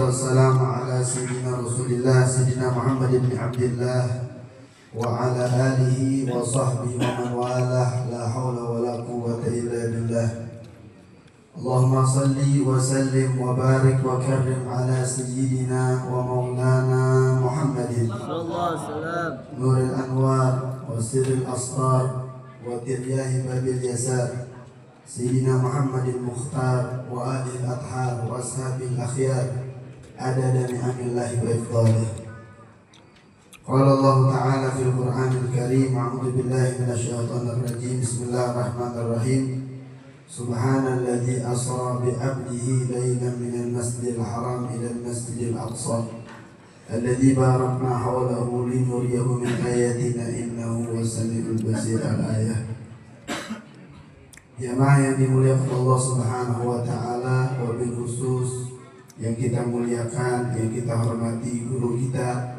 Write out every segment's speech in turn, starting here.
wassalamu ala sayyidina Rasulillah sayyidina Muhammad bin Abdullah wa ala alihi wa sahbihi wa man walah, la hawla wa la quwwata illa billah. Allahumma salli wa sallim wa barik wa karrim ala sayyidina wa maulana Muhammadin nuril anwar wa sirril asrar wa tiryahi babil yasar sayyidina Muhammadin mukhtar wa alil athar wa ashabil akhyar adada ni'amillahi wa ifdalih. Qala Allah ta'ala fil Qur'anil Karim, a'udzu billahi minasy syaithanir rajim. Bismillahirrahmanirrahim. Subhanalladzi asra bi 'abdihi lailan minal masjidil haram ilal masjidil aqsa alladzi barakna hawlahu linuriyahu min ayatina innahu was-sami'ul basir. Al-ayah. Jamaah yang dimuliakan Allah Subhanahu wa taala, wabil khusus yang kita muliakan, yang kita hormati guru kita,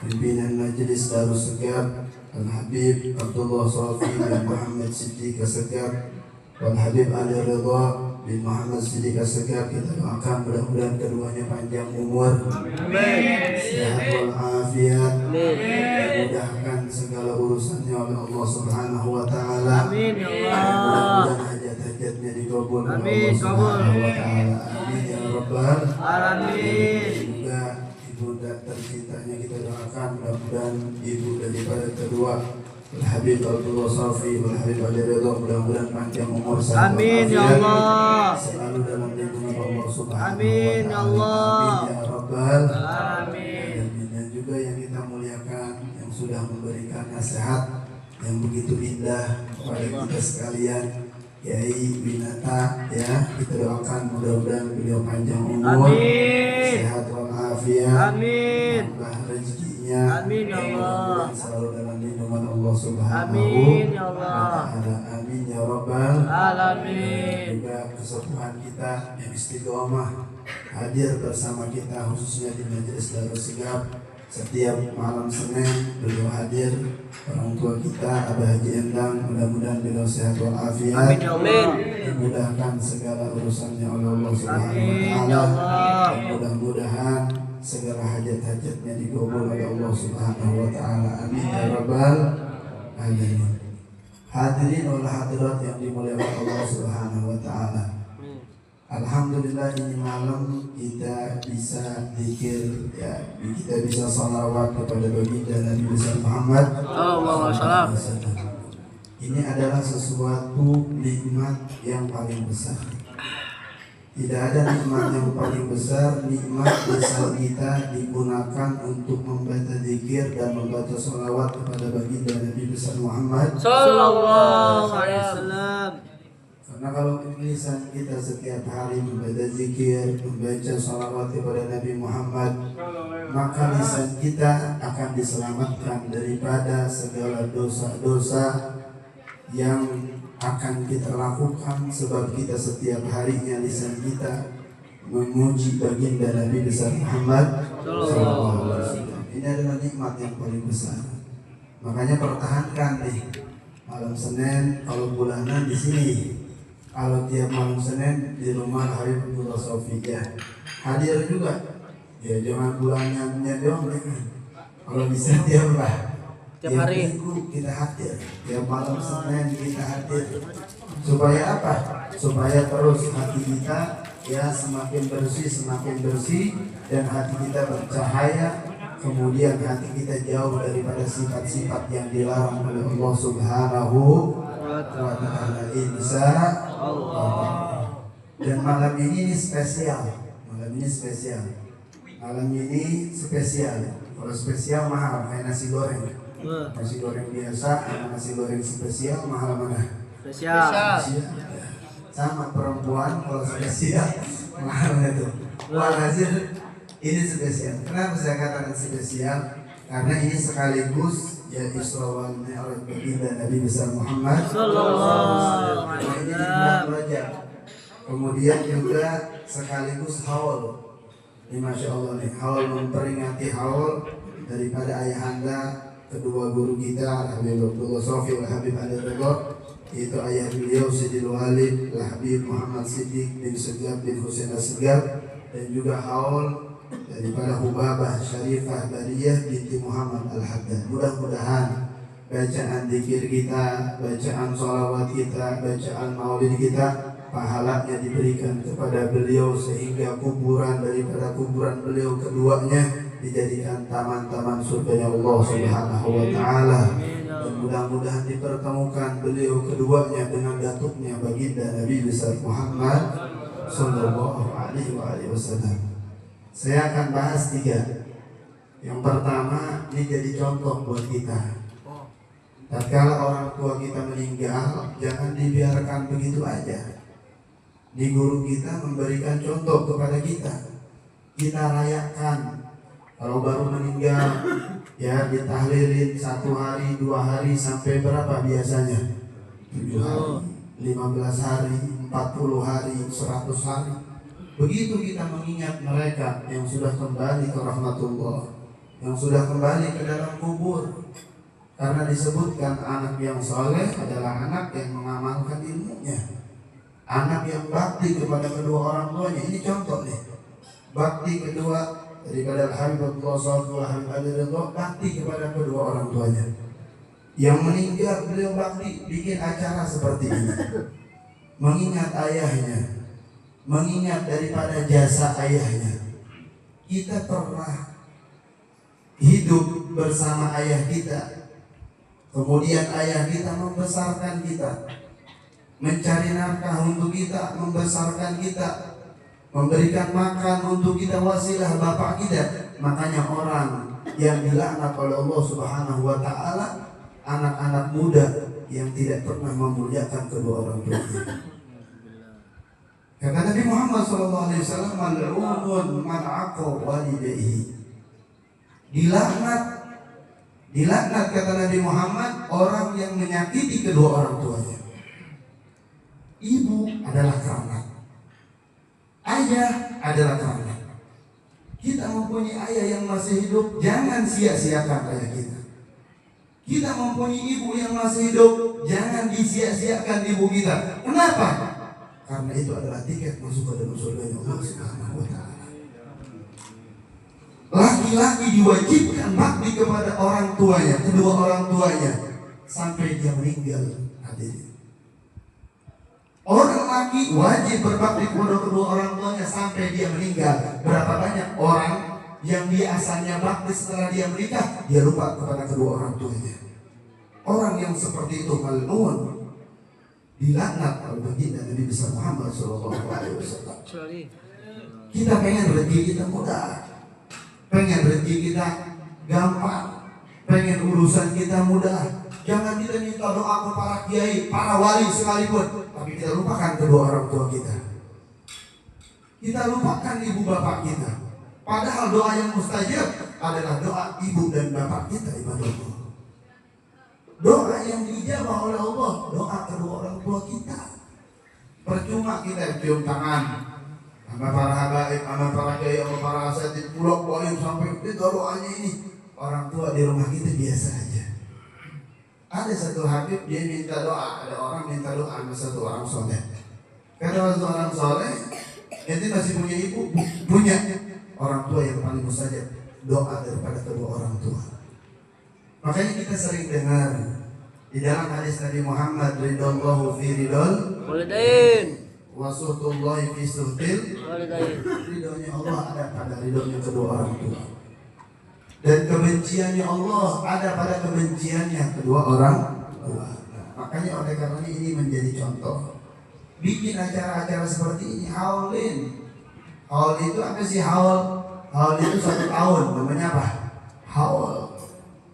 pimpinan Majelis Darus Segaf Al-Habib Abdullah Shafi bin Muhammad Siddiq Assegaf, Wal Habib Ali Ridha bin Muhammad Siddiq Assegaf. Kita doakan mudah-mudahan keduanya panjang umur, sehat walafiat, dimudahkan segala urusannya oleh Allah Subhanahu wa taala. Amin ya Allah. Mudah-mudahan hajat-hajatnya dikabul oleh Allah Subhanahu wa taala. Amin ya rabbal alamin. Juga ibunda tercintanya kita doakan, mudah-mudahan ibu daripada kedua Al-Habib Abdullah Shafi, Al-Habib Ali Ridha, mudah-mudahan panjang umur, amin ya Allah, selalu dalam lindungan Allah Subhanahu wa taala. Amin ya Allah. Amin ya rabbal Amin. Dan juga yang kita muliakan, yang sudah memberikan nasihat yang begitu indah kepada kita sekalian, Kiai Winata, ya, kita doakan mudah-mudahan beliau panjang umur, sehat walafiat, tambah rezekinya, amin ya Allah, selalu dalam lindungan Allah Subhanahu amin ya Allah, wa taala. Amin ya rabbal alamin. Juga kesepuhan kita yang istiqomah hadir bersama kita, khususnya di Majelis Darus Segaf. Setiap malam Senin beliau hadir, orang tua kita Abah Haji Endang, mudah-mudahan beliau sehat walafiat, dimudahkan segala urusannya oleh Allah Subhanahu wa taala. Mudah-mudahan segala hajat-hajatnya dikabul oleh Allah Subhanahu wa taala. Amin ya rabbal alamin. Hadirin wal hadirat yang dimuliakan Allah Subhanahu wa taala. Alhamdulillah, ini malam kita bisa zikir, ya, kita bisa salawat kepada baginda Nabi besar Muhammad sallallahu alaihi wasallam. Ini adalah sesuatu nikmat yang paling besar. Tidak ada nikmat yang paling besar, nikmat lisan kita digunakan untuk membaca zikir dan membaca salawat kepada baginda Nabi besar Muhammad sallallahu alaihi wasallam. Karena kalau lisan kita setiap hari membaca zikir, membaca salawat kepada Nabi Muhammad, maka lisan kita akan diselamatkan daripada segala dosa-dosa yang akan kita lakukan, sebab kita setiap harinya lisan kita memuji baginda Nabi besar Muhammad sallallahu alaihi wasallam. Ini adalah nikmat yang paling besar. Makanya pertahankan nih malam Senin, kalau bulanan di sini, kalau tiap malam Senin di rumah Habib Abdullah Shafi, ya, hadir juga. Ya, jangan bulanannya doang, kalau bisa tiap hari minggu kita hadir, tiap malam Senin kita hadir. Supaya apa? Supaya terus hati kita, ya, semakin bersih dan hati kita bercahaya. Kemudian hati kita jauh daripada sifat-sifat yang dilarang oleh Allah Subhanahu wa ta'ala. Insya Allah. Dan malam ini spesial. Malam ini spesial. Kalau spesial mahal, kayak nasi goreng. Nasi goreng biasa sama nasi goreng spesial, mahal mana? Spesial. Sama perempuan, kalau spesial mahal itu. Walhasil ini spesial. Kenapa saya katakan spesial? Karena ini sekaligus, ya, Isra wal Mi'raj baginda Nabi besar Muhammad sallallahu alaihi wasallam. Kemudian juga sekaligus haul. Ini Masya Allah nih, haul memperingati haul daripada ayahanda kedua guru kita, Habib Abdullah Shafi wal Habib Ali Ridha, yaitu ayah beliau Sayyidil Walid Al Habib Muhammad Siddiq bin Segaf bin Husain Assegaf. dan juga haul daripada Hubabah Syarifah Bariyah binti Muhammad Al-Haddad. Mudah-mudahan bacaan zikir kita, bacaan sholawat kita, bacaan maulid kita, pahalanya diberikan kepada beliau sehingga kuburan daripada kuburan beliau keduanya dijadikan taman-taman surganya Allah Subhanahu wa taala. Dan mudah-mudahan dipertemukan beliau keduanya dengan datuknya baginda Nabi besar Muhammad sallallahu alaihi wasallam. Saya akan bahas 3. Yang pertama, ini jadi contoh buat kita. Tatkala orang tua kita meninggal, jangan dibiarkan begitu aja. Di guru kita memberikan contoh kepada kita. Kita rayakan. Kalau baru meninggal, ya ditahlilin 1 hari, 2 hari, sampai berapa biasanya? 7 hari, 15 hari, 40 hari, 100 hari. Begitu kita mengingat mereka yang sudah kembali ke rahmatullah, yang sudah kembali ke dalam kubur. Karena disebutkan anak yang soleh adalah anak yang mengamalkan ilmunya, anak yang bakti kepada kedua orang tuanya. Ini contoh nih, bakti kedua daripada Habibullah sallallahu alaihi wasallam, bakti kepada kedua orang tuanya. Yang meninggal beliau bakti, bikin acara seperti ini, mengingat ayahnya, mengingat daripada jasa ayahnya. Kita pernah hidup bersama ayah kita, kemudian ayah kita membesarkan kita, mencari nafkah untuk kita, membesarkan kita, memberikan makan untuk kita, wasilah bapak kita. Makanya orang yang dilaknat oleh Allah Subhanahu wa taala, anak-anak muda yang tidak pernah memuliakan kedua orang tuanya. Kata Nabi Muhammad SAW, mal'unun man aqa walidayhi. Dilaknat kata Nabi Muhammad orang yang menyakiti kedua orang tuanya. Ibu adalah keramat, ayah adalah keramat. Kita mempunyai ayah yang masih hidup, jangan sia-siakan ayah kita. Kita mempunyai ibu yang masih hidup, jangan disia-siakan ibu kita. Kenapa? Karena itu adalah tiket masuk ke dalam surga Allah Subhanahu wa taala. Laki-laki diwajibkan bakti kepada orang tuanya, kedua orang tuanya, sampai dia meninggal. Hadirin, orang laki wajib berbakti kepada kedua orang tuanya sampai dia meninggal. Berapa banyak orang yang dia asalnya bakti, setelah dia menikah dia lupa kepada kedua orang tuanya. Orang yang seperti itu mal'un, dilaknat oleh baginda Nabi besar Muhammad SAW. Kita pengen rezeki kita mudah, pengen rezeki kita gampang, pengen urusan kita mudah. Jangan kita minta doa ke para kiai, para wali sekalipun, tapi kita lupakan kedua orang tua kita. Kita lupakan ibu bapak kita. Padahal doa yang mustajab adalah doa ibu dan bapak kita, ibadah Allah. Doa yang diijabah oleh Allah, doa kedua orang tua kita. Percuma kita cium tangan sama para habaib, sama para kiai, sama para asatidz, pulau balik sampai itu doanya ini. Orang tua di rumah kita biasa aja. Ada satu habib dia minta doa, ada orang minta doa sama satu orang soleh. Kata satu orang soleh, ente masih punya ibu? Punya. Orang tua yang paling mustajab doa daripada kedua orang tua. Makanya kita sering dengar di dalam hadis Nabi Muhammad, ridallahu fi ridal walidain wa suhtullahi fi suhtil walidain. Ridhonya Allah ada pada ridhonya kedua orang tua, dan kebenciannya Allah ada pada kebenciannya kedua orang tua. Makanya oleh karena ini menjadi contoh. Bikin acara-acara seperti ini, haulin. Haul itu apa sih haul? Haul itu 1 tahun, namanya apa? Haul.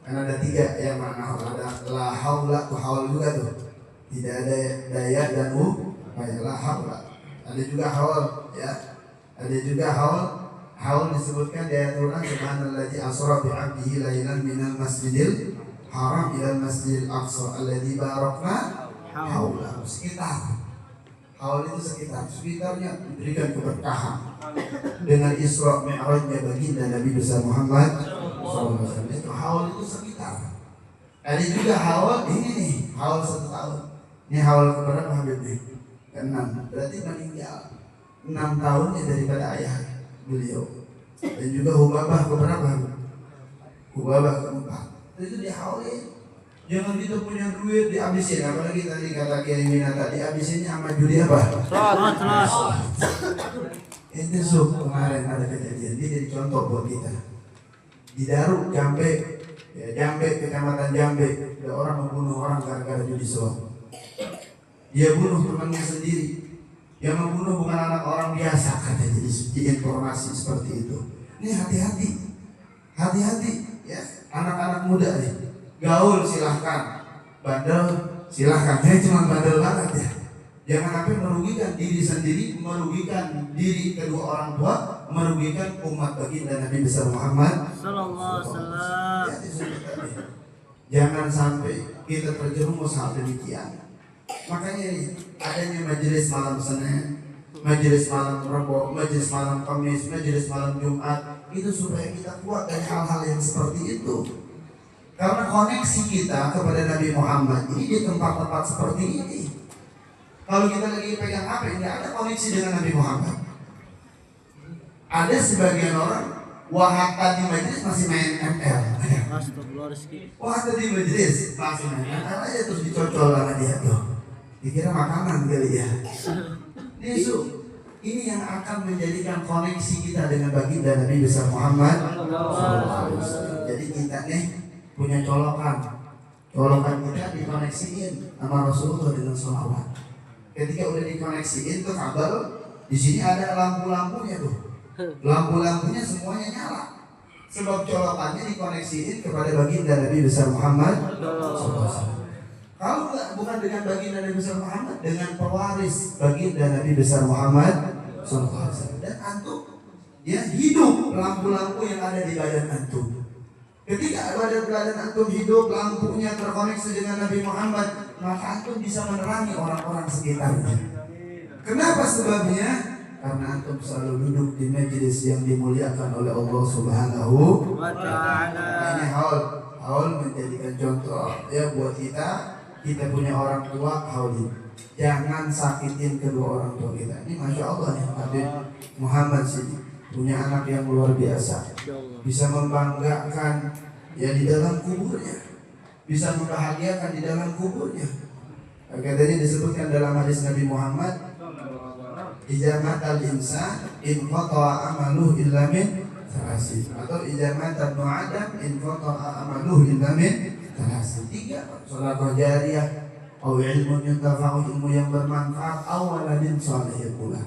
Karena ada 3 yang makna haul. Ada la haula, haul juga tuh. Tidak ada daya dan upaya, la haula. Ada juga haul, ya. Ada juga haul. Haul disebutkan di ayat Quran, subhanallazi asra bi 'abdihi lailan minal masjidil haram ilal masjidil aqsa alladzi barakna haula. Sekitar. Haul itu sekitarnya diberikan keberkahan dengan Isra Mi'rajnya baginda Nabi besar Muhammad SAW. Itu haul itu sekitar. Ada juga haul ini nih, haul 1 tahun. Ini haul keberapa Habib nih? Ke-6. Berarti meninggal 6 tahunnya daripada ayah. beliau. Dan juga Hubabah keberapa? Hubabah keempat. Itu dihaulin. Jangan kita punya duit dihabisin. Apalagi tadi kata Kiai Minata dihabisinnya sama judi apa? Itu kemarin ada kejadian. Ini jadi contoh buat kita. Di Daru, Jambe, ya, Jambe, kecamatan Jambe, ada orang membunuh orang gara-gara judi slot. Dia bunuh temannya sendiri. Yang membunuh bukan anak orang biasa, katanya di informasi seperti itu. Ini hati-hati, hati-hati, ya anak-anak muda nih. Gaul silahkan, bandel silahkan. Saya cuma bandel banget ya. Jangan sampai merugikan diri sendiri, merugikan diri kedua orang tua, merugikan umat baginda Nabi besar Muhammad Sallallahu Alaihi Wasallam. Jangan sampai kita terjerumus hal demikian. Makanya ini adanya majelis malam Senin, majelis malam Rabu, majelis malam Kamis, majelis malam Jumat, itu supaya kita kuat dari hal-hal yang seperti itu. Karena koneksi kita kepada Nabi Muhammad ini di tempat-tempat seperti ini. Kalau kita lagi pegang HP, nggak ada koneksi dengan Nabi Muhammad. Ada sebagian orang wah tadi majelis masih main ML. Wah tadi majelis masih main ML aja terus dicocol sama dia tuh. Dikira makanan kali ya. Ini yang akan menjadikan koneksi kita dengan baginda Nabi besar Muhammad. Jadi kita nih punya colokan kita dikoneksiin sama Rasulullah dengan sholawat. Ketika udah dikoneksiin tuh kabel, di sini ada lampu-lampunya tuh. Lampu-lampunya semuanya nyala. Sebab colokannya dikoneksiin kepada baginda Nabi besar Muhammad. Kalau bukan dengan baginda Nabi besar Muhammad, dengan pewaris baginda Nabi besar Muhammad. Dan antum, ya hidup lampu-lampu yang ada di badan antum. Ketika badan antum hidup, lampunya terkoneksi dengan Nabi Muhammad, maka antum bisa menerangi orang-orang sekitarnya. Kenapa sebabnya? Karena antum selalu duduk di majelis yang dimuliakan oleh Allah Subhanahu wa Ta'ala. Ini haul menjadikan contoh ya buat kita. Kita punya orang tua, haulin. Jangan sakitin kedua orang tua kita. Ini Masya Allah nih, Nabi Muhammad sini punya anak yang luar biasa. Bisa membanggakan ya di dalam kuburnya, bisa membahagiakan di dalam kuburnya. Katanya disebutkan dalam hadis Nabi Muhammad, idza matal insan in qata'a amaluhu illa min thalasin, atau idza mata ibnu adam in qata'a amaluhu illa min thalasin. 3, sedekah jariyah, atau ilmu yuntafa'u, ilmu yang bermanfaat, aw waladin shalih pula,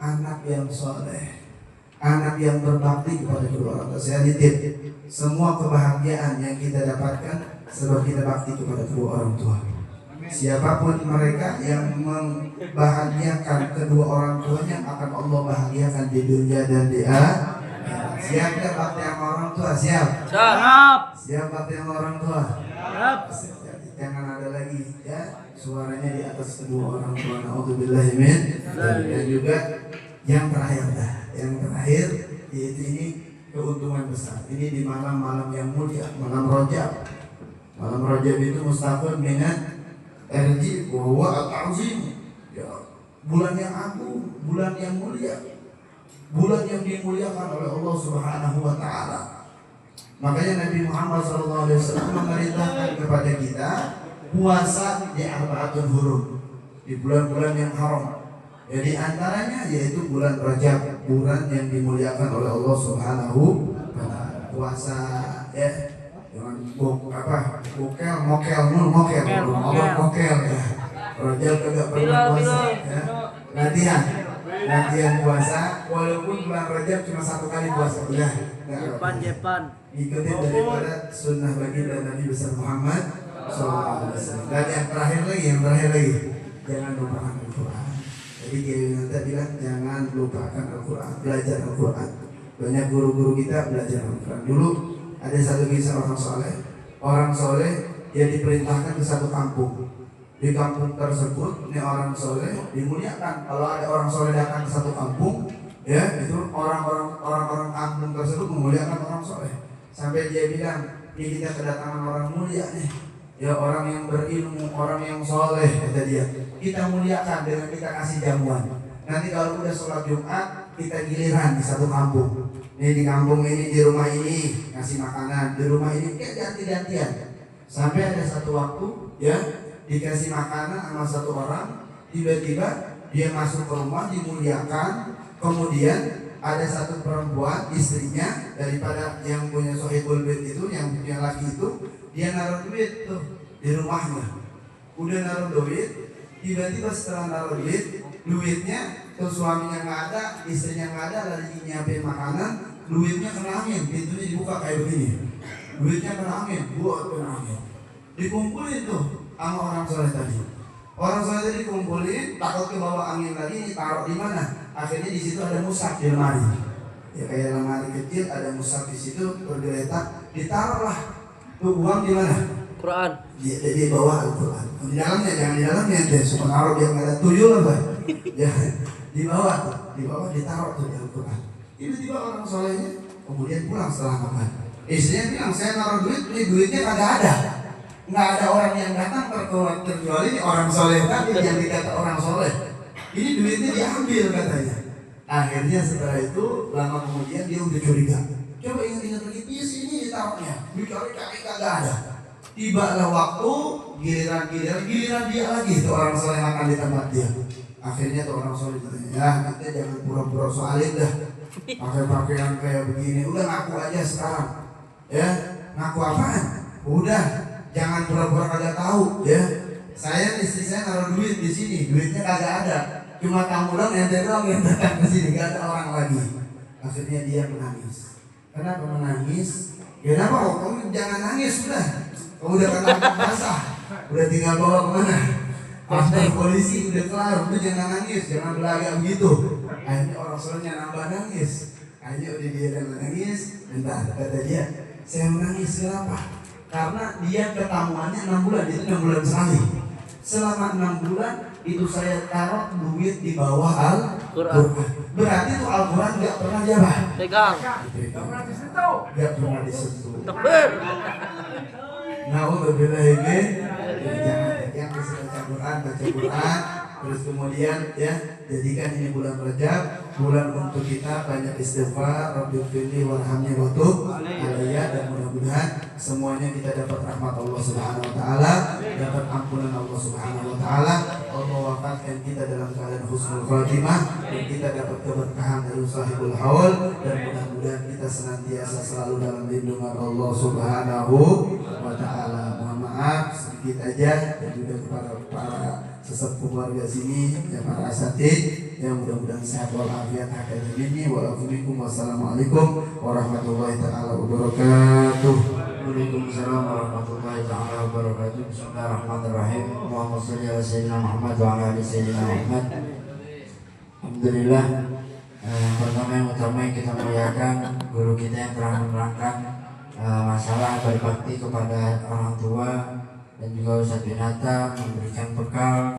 anak yang soleh, anak yang berbakti kepada kedua orang tua. Saya nitip semua kebahagiaan yang kita dapatkan sebab kita bakti kepada kedua orang tua. Siapapun mereka yang membahagiakan kedua orang tuanya akan Allah bahagiakan di dunia dan di akhirat. Siap ya bakti sama orang tua? Siap. Siap bakti sama orang tua? Siap. Jangan ada lagi ya suaranya di atas kedua orang tua. Nauzubillahi min. Dan juga yang terakhir yaitu ini keuntungan besar. Ini di malam-malam yang mulia, malam Rajab. Malam Rajab itu mustaqil minat RJ bahwa at-ta'zim. Ya, bulan yang agung, bulan yang mulia. Bulan yang dimuliakan oleh Allah Subhanahu wa Ta'ala. Makanya Nabi Muhammad SAW memerintahkan kepada kita puasa di arba'atul hurum, di bulan-bulan yang haram. Jadi antaranya yaitu bulan Rajab, bulan yang dimuliakan oleh Allah Subhanahu wa Ta'ala. Puasa ya, jangan mokel ya. Rajab kagak pernah puasa ya. Latihan puasa, walaupun bulan Rajab cuma 1 kali puasa udah. Jepan. Ikutin daripada sunnah baginda Nabi besar Muhammad SAW. Dan yang terakhir lagi, jangan lupakan Al-Quran. Jadi Kiai Minata bilang jangan lupakan Al-Quran, belajar Al-Quran. Banyak guru-guru kita belajar Al-Quran. Dulu ada satu kisah orang soleh dia diperintahkan ke satu kampung. Di kampung tersebut ini orang soleh dimuliakan. Kalau ada orang soleh datang ke satu kampung, ya itu orang-orang kampung tersebut memuliakan orang soleh. Sampai dia bilang, ini kita kedatangan orang mulia nih, ya orang yang berilmu, orang yang soleh, kata dia. Kita muliakan dengan kita kasih jamuan. Nanti kalau udah sholat Jumat, kita giliran di satu kampung. Ini di kampung ini, di rumah ini ngasih makanan, di rumah ini kayak ganti-gantian. Sampai ada satu waktu ya dikasih makanan sama satu orang, tiba-tiba dia masuk ke rumah dimuliakan, kemudian ada satu perempuan istrinya daripada yang punya sohibul bait itu, yang punya laki itu, dia naruh duit tuh di rumahnya. Udah naruh duit, tiba-tiba setelah naruh duitnya tuh suaminya nggak ada, istrinya nggak ada, lagi nyiapin makanan, duitnya kena angin, pintunya dibuka kayak begini, duitnya kena angin, buat kena angin, dikumpulin tuh sama orang soleh tadi. Orang soleh tadi dikumpulin, takut ke bawah angin lagi, ini taruh di mana? Akhirnya di situ ada mushaf di lemari, ya kayak lemari kecil, ada mushaf di situ bergeletak, ditaruhlah tuh uang di mana? Quran. Di bawah Al-Quran. Di dalamnya, jangan di dalamnya deh, supaya naruh biar nggak ada tuyul apa? Ya, di bawah tuh, di bawah ditaruh tuh di Al-Quran. Tiba-tiba orang solehnya kemudian pulang setelah makan. Istrinya bilang, saya naruh duit, ini duitnya kagak ada. Nggak ada orang yang datang terkecuali ini orang soleh tadi yang dikata orang soleh. Ini duitnya diambil katanya. Akhirnya setelah itu lama kemudian dia udah curiga. Coba ingat-ingat lagi, di sini ditaruhnya, dicari-cari kagak ada. Tibalah waktu giliran dia lagi tuh orang soleh makan di tempat dia. Akhirnya tuh orang soleh ditanya, ya kita jangan pura-pura soalin dah, pakai pakaian kayak begini, udah ngaku aja sekarang, ya ngaku apaan? Udah jangan pura-pura kagak tahu, ya saya istri saya naruh duit di sini, duitnya kagak ada, cuma kamu dong ente doang yang datang ke sini, gak ada orang lagi. Akhirnya dia menangis. Kenapa menangis? Ya kenapa? Kamu jangan nangis sudah. Kamu udah kena basah, udah tinggal bawa kemana? Kantor polisi udah kelar, udah jangan nangis, jangan berlagak begitu. Akhirnya orang solehnya nambah nangis. Akhirnya udah dia yang menangis, bentar kata dia, saya menangis kenapa? Karena dia ketamuannya 6 bulan, itu 6 bulan sekali. Selama 6 bulan itu saya taruh duit di bawah Al-Quran. Berarti itu Al-Quran gak pernah dia Pegang. Gak pernah disentuh. Gak pernah disentuh. Takbir. Nauzubillahi min yang bisa baca Quran, terus kemudian ya jadikan ini bulan Rajab, bulan untuk kita banyak istighfar, Rabbighfirli warhamni wa tub alayya, dan mudah-mudahan semuanya kita dapat rahmat Allah Subhanahu wa taala, dapat ampunan Allah Subhanahu wa taala. Allah wafatkan kita dalam keadaan husnul khatimah, dan kita dapat keberkahan dari sahibul haul, dan mudah-mudahan kita senantiasa selalu dalam lindungan Allah Subhanahu wa taala. Mohon maaf sedikit aja, dan juga kepada para sesepuh keluarga sini, ya para asatid, yang mudah-mudahan sehat walafiat hakada minni walafikum. Wassalamualaikum warahmatullahi taala wabarakatuh. Waalaikumsalam warahmatullahi taala wabarakatuh. Bismillahirrahmanirrahim. Allahumma shalli ala sayyidina Muhammad wa ala ali sayyidina Muhammad. Alhamdulillah. Pertama yang utama yang kita muliakan guru kita yang telah menerangkan masalah berbakti kepada orang tua, dan juga Ustadz Binata memberikan bekal